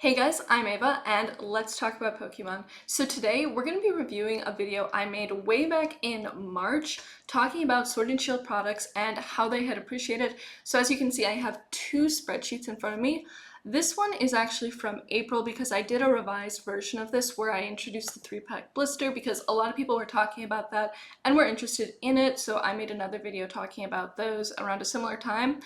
Hey guys, I'm Ava and let's talk about Pokemon. So today we're going to be reviewing a video I made way back in March talking about Sword and Shield products and how they had appreciated. So as you can see, I have two spreadsheets in front of me. This one is actually from April because I did a revised version of this where I introduced the 3-pack blister because a lot of people were talking about that and were interested in it. So I made another video talking about those around a similar time.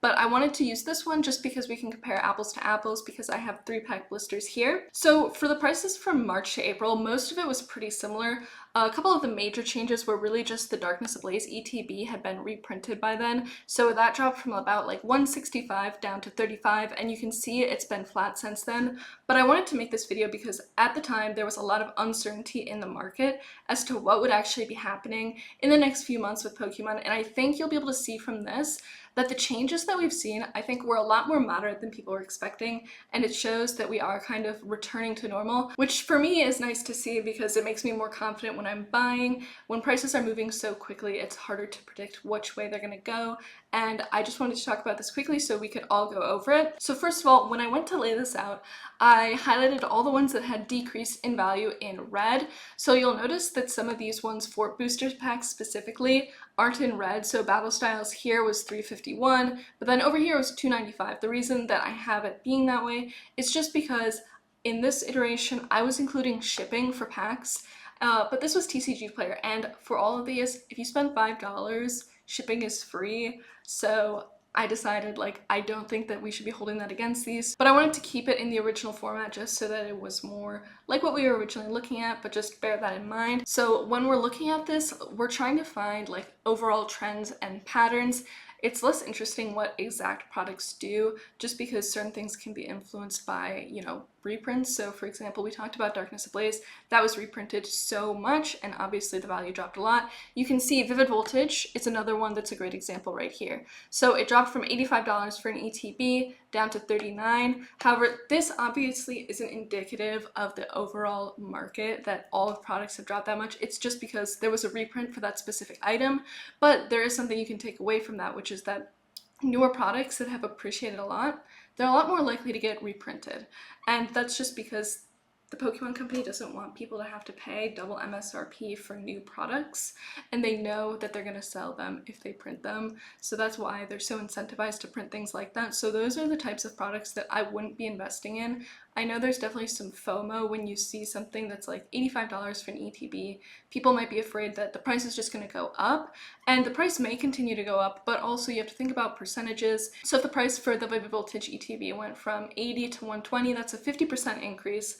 But I wanted to use this one just because we can compare apples to apples because I have 3-pack blisters here. So for the prices from March to April, most of it was pretty similar. A couple of the major changes were really just the Darkness Ablaze ETB had been reprinted by then. So that dropped from about like 165 down to 35, and you can see it's been flat since then. But I wanted to make this video because at the time there was a lot of uncertainty in the market as to what would actually be happening in the next few months with Pokemon, and I think you'll be able to see from this that the changes that we've seen, I think, were a lot more moderate than people were expecting, and it shows that we are kind of returning to normal, which for me is nice to see because it makes me more confident when I'm buying. When prices are moving so quickly, it's harder to predict which way they're going to go, and I just wanted to talk about this quickly so we could all go over it. So first of all, when I went to lay this out, I highlighted all the ones that had decreased in value in red. So you'll notice that some of these ones for booster packs specifically aren't in red. So Battle Styles here was 351, but then over here was 295. The reason that I have it being that way is just because in this iteration I was including shipping for packs, but this was TCGPlayer, and for all of these, if you spend $5, shipping is free. So I decided, like, I don't think that we should be holding that against these, but I wanted to keep it in the original format just so that it was more like what we were originally looking at, but just bear that in mind. So when we're looking at this, we're trying to find like overall trends and patterns. It's less interesting what exact products do just because certain things can be influenced by, reprints. So for example, we talked about Darkness Ablaze. That was reprinted so much and obviously the value dropped a lot. You can see Vivid Voltage is another one that's a great example right here. So it dropped from $85 for an ETB down to $39. However, this obviously isn't indicative of the overall market that all of products have dropped that much. It's just because there was a reprint for that specific item, but there is something you can take away from that, which is that newer products that have appreciated a lot, they're a lot more likely to get reprinted. And that's just because the Pokemon company doesn't want people to have to pay double MSRP for new products, and they know that they're going to sell them if they print them. So that's why they're so incentivized to print things like that. So those are the types of products that I wouldn't be investing in. I know there's definitely some FOMO when you see something that's like $85 for an ETB. People might be afraid that the price is just going to go up, and the price may continue to go up, but also you have to think about percentages. So if the price for the Vivid Voltage ETB went from 80 to 120, that's a 50% increase.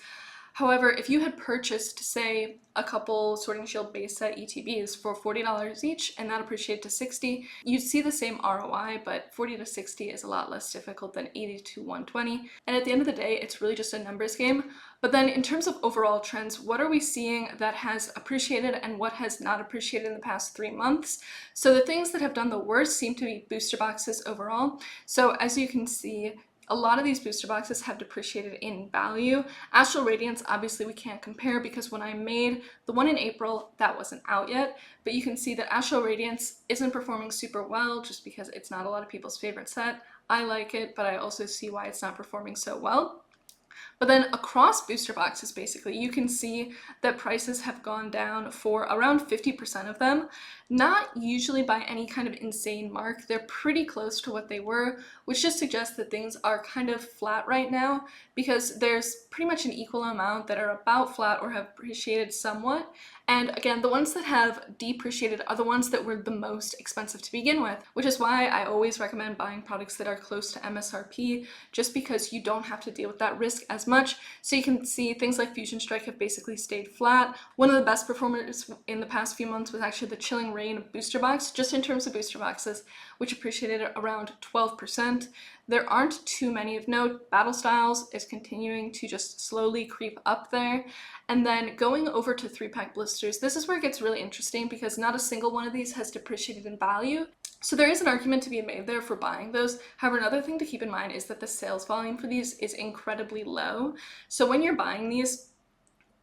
However, if you had purchased, say, a couple Sword and Shield base set ETBs for $40 each and that appreciated to 60, you'd see the same ROI, but 40 to 60 is a lot less difficult than 80 to 120. And at the end of the day, it's really just a numbers game. But then in terms of overall trends, what are we seeing that has appreciated and what has not appreciated in the past 3 months? So the things that have done the worst seem to be booster boxes overall. So as you can see, a lot of these booster boxes have depreciated in value. Astral Radiance, obviously we can't compare because when I made the one in April, that wasn't out yet, but you can see that Astral Radiance isn't performing super well just because it's not a lot of people's favorite set. I like it, but I also see why it's not performing so well. But then across booster boxes, basically, you can see that prices have gone down for around 50% of them. Not usually by any kind of insane mark. They're pretty close to what they were, which just suggests that things are kind of flat right now because there's pretty much an equal amount that are about flat or have appreciated somewhat. And again, the ones that have depreciated are the ones that were the most expensive to begin with, which is why I always recommend buying products that are close to MSRP, just because you don't have to deal with that risk as much. So you can see things like Fusion Strike have basically stayed flat. One of the best performers in the past few months was actually the Chilling Reign booster box, just in terms of booster boxes, which appreciated around 12%. There aren't too many of note. Battle Styles is continuing to just slowly creep up there. And then going over to 3-pack blisters, this is where it gets really interesting because not a single one of these has depreciated in value. So there is an argument to be made there for buying those. However, another thing to keep in mind is that the sales volume for these is incredibly low. So when you're buying these,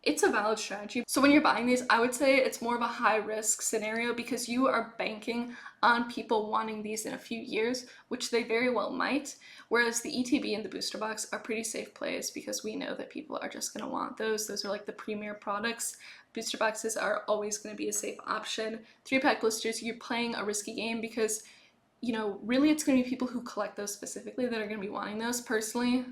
it's a valid strategy. So when you're buying these, I would say it's more of a high risk scenario because you are banking on people wanting these in a few years, which they very well might. Whereas the ETB and the booster box are pretty safe plays because we know that people are just going to want those. Those are like the premier products. Booster boxes are always going to be a safe option. 3-pack blisters, you're playing a risky game because, you know, really it's going to be people who collect those specifically that are going to be wanting those. Personally,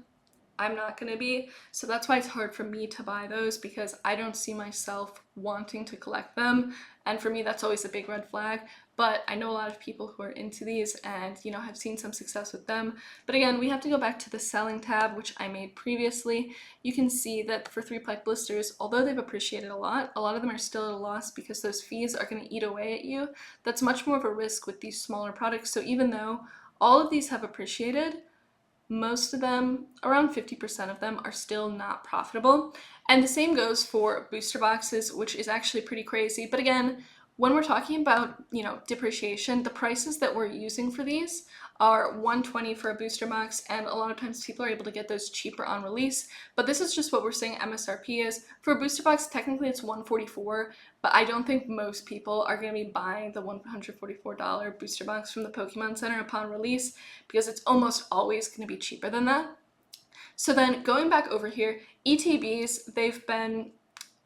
I'm not going to be. So that's why it's hard for me to buy those because I don't see myself wanting to collect them. And for me, that's always a big red flag. But I know a lot of people who are into these and, you know, have seen some success with them. But again, we have to go back to the selling tab, which I made previously. You can see that for 3-pack blisters, although they've appreciated a lot of them are still at a loss because those fees are going to eat away at you. That's much more of a risk with these smaller products. So even though all of these have appreciated, most of them, around 50% of them, are still not profitable. And the same goes for booster boxes, which is actually pretty crazy. But again, when we're talking about, you know, depreciation, the prices that we're using for these are $120 for a booster box, and a lot of times people are able to get those cheaper on release. But this is just what we're saying MSRP is. For a booster box, technically it's $144, but I don't think most people are going to be buying the $144 booster box from the Pokemon Center upon release because it's almost always going to be cheaper than that. So then going back over here, ETBs, they've been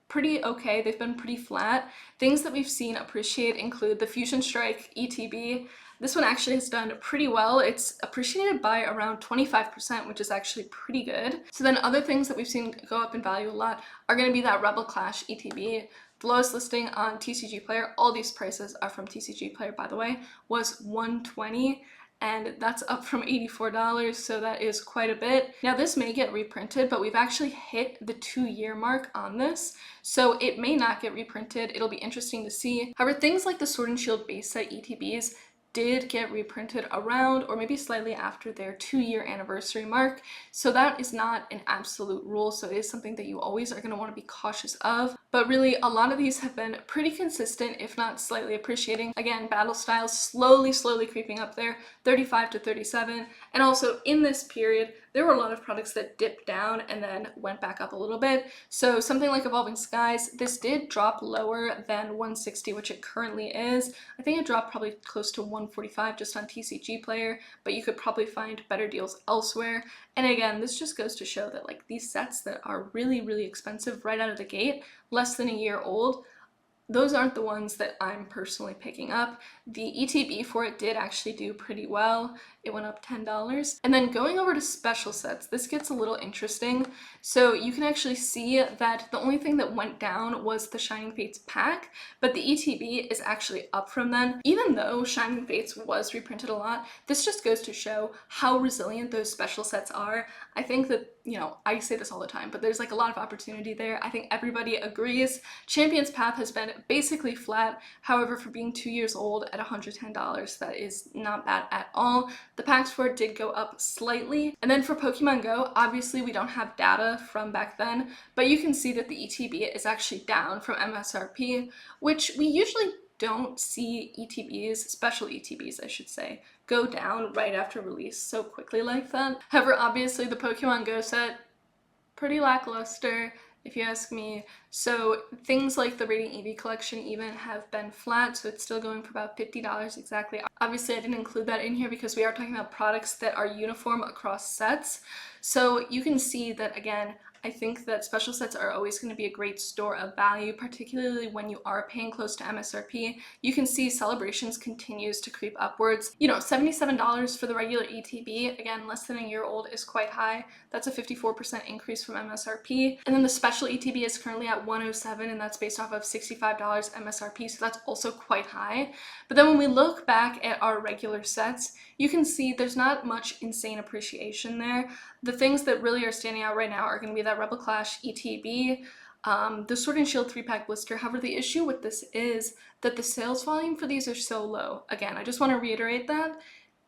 pretty okay. They've been pretty flat. Things that we've seen appreciate include the Fusion Strike ETB. This one actually has done pretty well. It's appreciated by around 25%, which is actually pretty good. So then other things that we've seen go up in value a lot are going to be that Rebel Clash ETB. The lowest listing on TCGPlayer, all these prices are from TCGPlayer by the way, was $120. And that's up from $84, so that is quite a bit. Now this may get reprinted, but we've actually hit the 2-year mark on this, so it may not get reprinted. It'll be interesting to see. However, things like the Sword and Shield base set ETBs did get reprinted around or maybe slightly after their 2-year anniversary mark. So that is not an absolute rule. So it is something that you always are going to want to be cautious of. But really, a lot of these have been pretty consistent, if not slightly appreciating. Again, battle styles slowly creeping up there, 35 to 37. And also in this period, there were a lot of products that dipped down and then went back up a little bit. So something like Evolving Skies, this did drop lower than 160, which it currently is. I think it dropped probably close to 145 just on TCGPlayer, but you could probably find better deals elsewhere. And again, this just goes to show that like these sets that are really expensive right out of the gate, less than a year old, those aren't the ones that I'm personally picking up. The ETB for it did actually do pretty well. It went up $10. And then going over to special sets, this gets a little interesting. So you can actually see that the only thing that went down was the Shining Fates pack, but the ETB is actually up from then. Even though Shining Fates was reprinted a lot, this just goes to show how resilient those special sets are. I think that, you know, I say this all the time, but there's like a lot of opportunity there. I think everybody agrees. Champion's Path has been basically flat. However, for being 2 years old at $110, that is not bad at all. The packs for it did go up slightly. And then for Pokemon Go, obviously we don't have data from back then, but you can see that the ETB is actually down from MSRP, which we usually don't see ETBs, special ETBs I should say, go down right after release so quickly like that. However, obviously the Pokemon Go set, pretty lackluster if you ask me. So things like the Radiant Eevee collection even have been flat, so it's still going for about $50 exactly. Obviously I didn't include that in here because we are talking about products that are uniform across sets. So you can see that again, I think that special sets are always going to be a great store of value, particularly when you are paying close to MSRP. You can see Celebrations continues to creep upwards. You know, $77 for the regular ETB, again, less than a year old, is quite high. That's a 54% increase from MSRP. And then the special ETB is currently at $107, and that's based off of $65 MSRP, so that's also quite high. But then when we look back at our regular sets, you can see there's not much insane appreciation there. The things that really are standing out right now are going to be that Rebel Clash ETB, the Sword and Shield 3-pack blister. However, the issue with this is that the sales volume for these are so low. Again, I just want to reiterate that,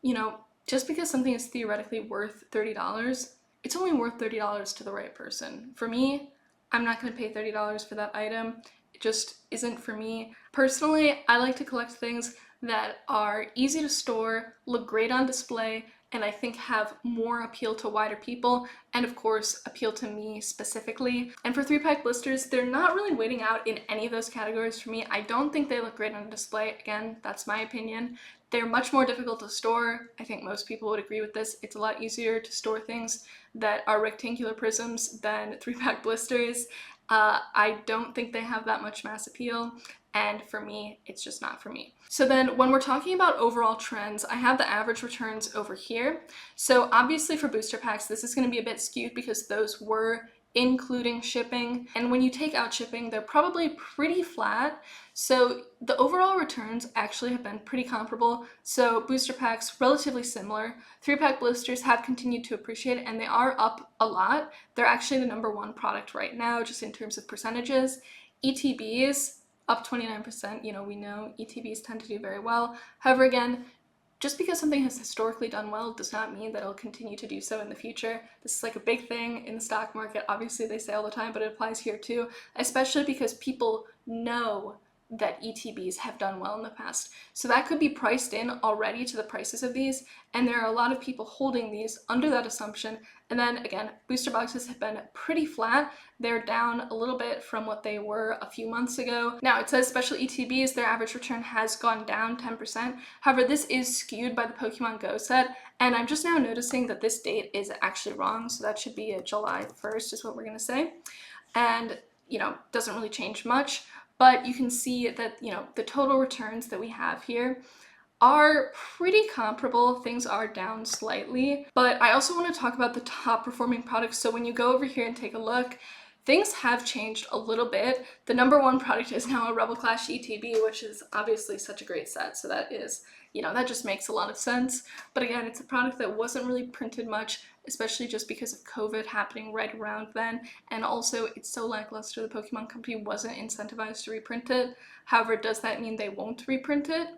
you know, just because something is theoretically worth $30, it's only worth $30 to the right person. For me, I'm not going to pay $30 for that item. It just isn't for me. Personally, I like to collect things that are easy to store, look great on display, and I think have more appeal to wider people, and of course appeal to me specifically. And for 3-pack blisters, they're not really waiting out in any of those categories for me. I don't think they look great on display. Again, that's my opinion. They're much more difficult to store. I think most people would agree with this. It's a lot easier to store things that are rectangular prisms than 3-pack blisters. I don't think they have that much mass appeal, and for me, it's just not for me. So then when we're talking about overall trends, I have the average returns over here. So obviously for booster packs, this is going to be a bit skewed because those were including shipping, and when you take out shipping, they're probably pretty flat. So the overall returns actually have been pretty comparable. So booster packs relatively similar. 3-pack blisters have continued to appreciate, and they are up a lot. They're actually the #1 product right now, just in terms of percentages. ETBs up 29%. You know, we know ETBs tend to do very well. However, again, just because something has historically done well does not mean that it'll continue to do so in the future. This is like a big thing in the stock market. Obviously they say all the time, but it applies here too, especially because people know that ETBs have done well in the past. So that could be priced in already to the prices of these, and there are a lot of people holding these under that assumption. And then again, booster boxes have been pretty flat. They're down a little bit from what they were a few months ago. Now it says special ETBs, their average return has gone down 10%. However, this is skewed by the Pokemon Go set, and I'm just now noticing that this date is actually wrong, so that should be July 1st is what we're gonna say. And, you know, doesn't really change much, but you can see that, you know, the total returns that we have here are pretty comparable. Things are down slightly, but I also want to talk about the top performing products. So when you go over here and take a look, things have changed a little bit. The #1 product is now a Rebel Clash ETB, which is obviously such a great set. So that is, you know, that just makes a lot of sense. But again, it's a product that wasn't really printed much, especially just because of COVID happening right around then. And also it's so lackluster, the Pokemon company wasn't incentivized to reprint it. However, does that mean they won't reprint it?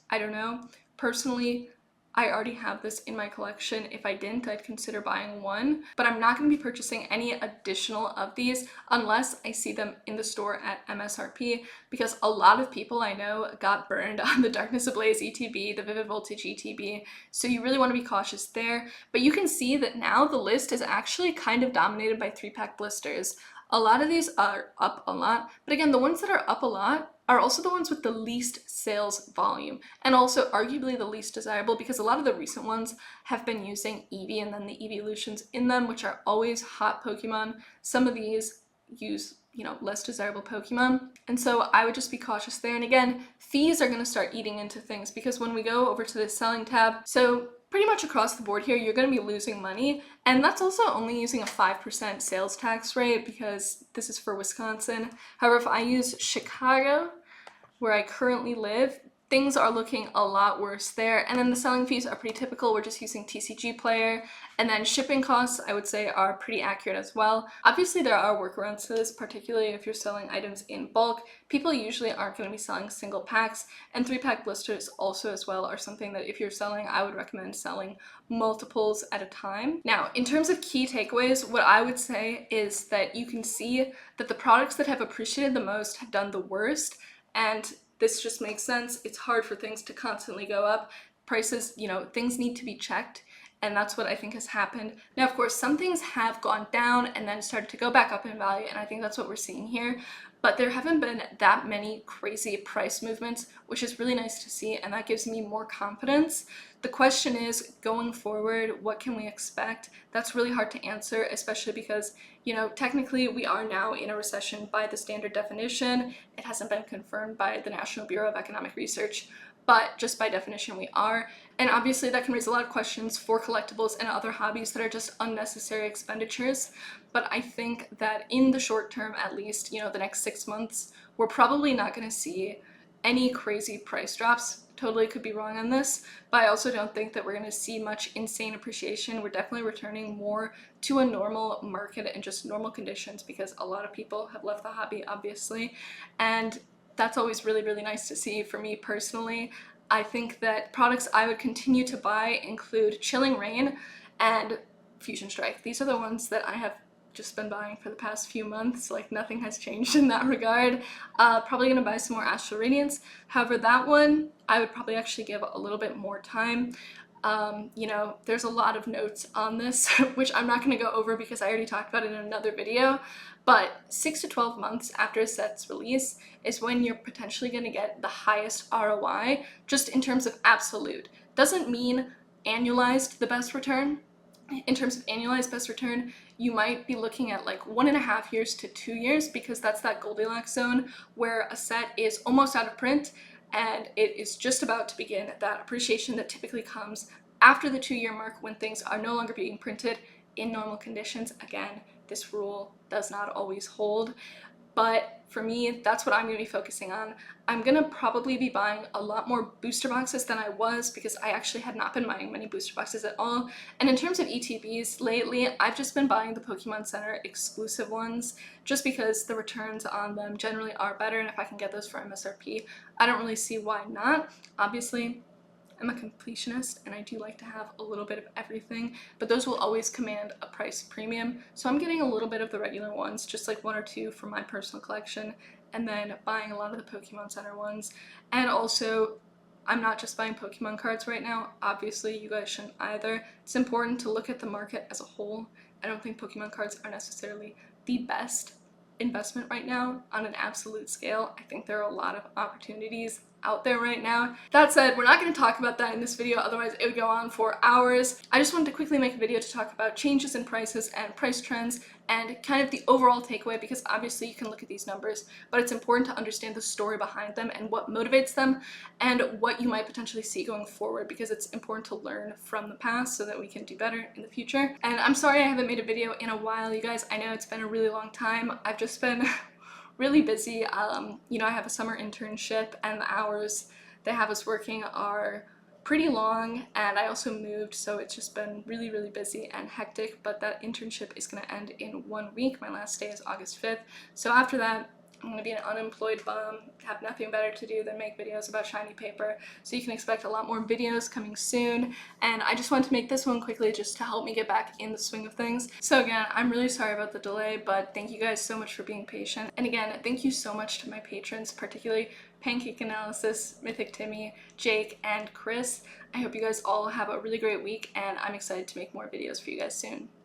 I don't know. Personally, I already have this in my collection. If I didn't, I'd consider buying one, but I'm not going to be purchasing any additional of these unless I see them in the store at MSRP, because a lot of people I know got burned on the Darkness Ablaze ETB, the Vivid Voltage ETB, so you really want to be cautious there. But you can see that now the list is actually kind of dominated by 3-pack blisters. A lot of these are up a lot, but again, the ones that are up a lot are also the ones with the least sales volume, and also arguably the least desirable, because a lot of the recent ones have been using Eevee and then the evolutions in them, which are always hot Pokemon. Some of these use, you know, less desirable Pokemon, and so I would just be cautious there. And again, fees are going to start eating into things, because when we go over to the selling tab, so pretty much across the board here, you're going to be losing money, and that's also only using a 5% sales tax rate, because this is for Wisconsin. However, if I use Chicago, where I currently live, things are looking a lot worse there. And then the selling fees are pretty typical. We're just using TCGPlayer. And then shipping costs, I would say, are pretty accurate as well. Obviously, there are workarounds to this, particularly if you're selling items in bulk. People usually aren't going to be selling single packs, and 3-pack blisters also as well are something that if you're selling, I would recommend selling multiples at a time. Now, in terms of key takeaways, what I would say is that you can see that the products that have appreciated the most have done the worst. And this just makes sense. It's hard for things to constantly go up. Prices, you know, things need to be checked, and that's what I think has happened. Now, of course, some things have gone down and then started to go back up in value, and I think that's what we're seeing here. But there haven't been that many crazy price movements, which is really nice to see, and that gives me more confidence. The question is, going forward, what can we expect? That's really hard to answer, especially because, you know, technically we are now in a recession by the standard definition. It hasn't been confirmed by the National Bureau of Economic Research, but just by definition we are. And obviously that can raise a lot of questions for collectibles and other hobbies that are just unnecessary expenditures. But I think that in the short term, at least, you know, the next 6 months, we're probably not going to see any crazy price drops. Totally could be wrong on this, but I also don't think that we're going to see much insane appreciation. We're definitely returning more to a normal market and just normal conditions, because a lot of people have left the hobby, obviously, and that's always really, really nice to see for me personally. I think that products I would continue to buy include Chilling Reign and Fusion Strike. These are the ones that I have just been buying for the past few months. Like, nothing has changed in that regard. Probably gonna buy some more Astral Radiance. However, that one I would probably actually give a little bit more time. You know, there's a lot of notes on this, which I'm not going to go over because I already talked about it in another video, but 6 to 12 months after a set's release is when you're potentially going to get the highest ROI, just in terms of absolute. Doesn't mean annualized the best return. In terms of annualized best return, you might be looking at like 1.5 years to 2 years, because that's that Goldilocks zone where a set is almost out of print and it is just about to begin that appreciation that typically comes after the 2-year mark, when things are no longer being printed in normal conditions. Again, this rule does not always hold, but for me, that's what I'm going to be focusing on. I'm going to probably be buying a lot more booster boxes than I was, because I actually had not been buying many booster boxes at all. And in terms of ETBs lately, I've just been buying the Pokemon Center exclusive ones, just because the returns on them generally are better, and if I can get those for MSRP, I don't really see why not. Obviously, I'm a completionist and I do like to have a little bit of everything, but those will always command a price premium. So I'm getting a little bit of the regular ones, just like 1 or 2 for my personal collection, and then buying a lot of the Pokemon Center ones. And also, I'm not just buying Pokemon cards right now. Obviously, you guys shouldn't either. It's important to look at the market as a whole. I don't think Pokemon cards are necessarily the best investment right now on an absolute scale. I think there are a lot of opportunities out there right now. That said, we're not going to talk about that in this video, otherwise it would go on for hours. I just wanted to quickly make a video to talk about changes in prices and price trends and kind of the overall takeaway, because obviously you can look at these numbers, but it's important to understand the story behind them and what motivates them and what you might potentially see going forward, because it's important to learn from the past so that we can do better in the future. And I'm sorry I haven't made a video in a while, you guys. I know it's been a really long time. I've just been really busy. You know, I have a summer internship and the hours they have us working are pretty long, and I also moved, so it's just been really, really busy and hectic. But that internship is going to end in 1 week. My last day is August 5th. So after that, I'm going to be an unemployed bum, have nothing better to do than make videos about shiny paper. So you can expect a lot more videos coming soon. And I just wanted to make this one quickly just to help me get back in the swing of things. So again, I'm really sorry about the delay, but thank you guys so much for being patient. And again, thank you so much to my patrons, particularly Pancake Analysis, Mythic Timmy, Jake, and Chris. I hope you guys all have a really great week, and I'm excited to make more videos for you guys soon.